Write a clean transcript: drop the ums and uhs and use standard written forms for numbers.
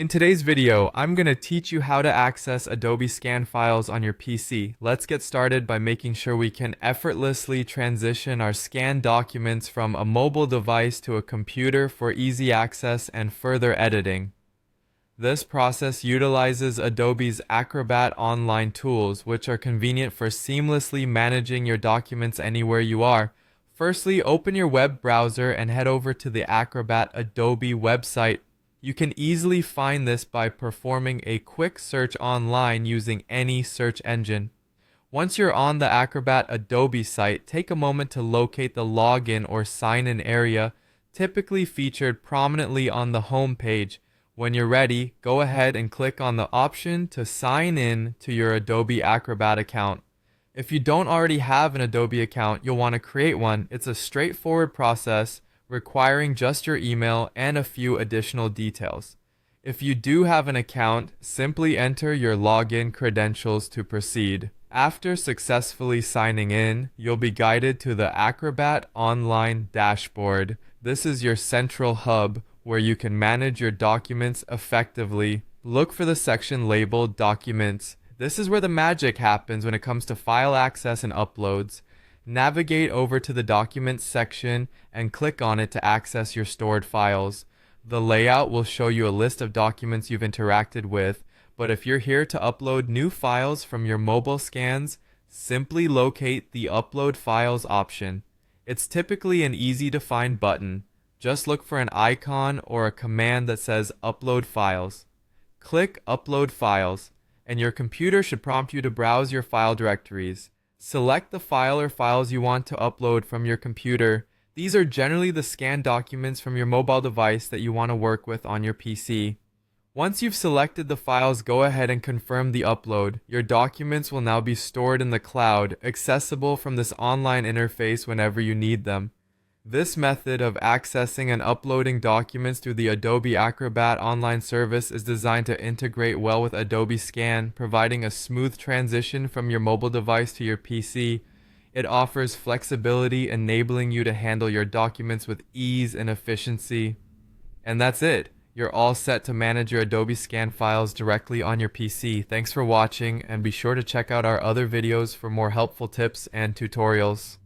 In today's video, I'm going to teach you how to access Adobe Scan files on your PC. Let's get started by making sure we can effortlessly transition our scanned documents from a mobile device to a computer for easy access and further editing. This process utilizes Adobe's Acrobat online tools, which are convenient for seamlessly managing your documents anywhere you are. Firstly, open your web browser and head over to the Acrobat Adobe website. You can easily find this by performing a quick search online using any search engine. Once you're on the Acrobat Adobe site, take a moment to locate the login or sign-in area, typically featured prominently on the home page. When you're ready, go ahead and click on the option to sign in to your Adobe Acrobat account. If you don't already have an Adobe account, you'll want to create one. It's a straightforward process requiring just your email and a few additional details. If you do have an account, simply enter your login credentials to proceed. After successfully signing in, you'll be guided to the Acrobat Online dashboard. This is your central hub where you can manage your documents effectively. Look for the section labeled Documents. This is where the magic happens when it comes to file access and uploads. Navigate over to the Documents section and click on it to access your stored files. The layout will show you a list of documents you've interacted with, but if you're here to upload new files from your mobile scans, simply locate the Upload Files option. It's typically an easy-to-find button. Just look for an icon or a command that says Upload Files. Click Upload Files, and your computer should prompt you to browse your file directories. Select the file or files you want to upload from your computer. These are generally the scanned documents from your mobile device that you want to work with on your PC. Once you've selected the files, go ahead and confirm the upload. Your documents will now be stored in the cloud, accessible from this online interface whenever you need them. This method of accessing and uploading documents through the Adobe Acrobat online service is designed to integrate well with Adobe Scan, providing a smooth transition from your mobile device to your PC. It offers flexibility, enabling you to handle your documents with ease and efficiency. And that's it. You're all set to manage your Adobe Scan files directly on your PC. Thanks for watching, and be sure to check out our other videos for more helpful tips and tutorials.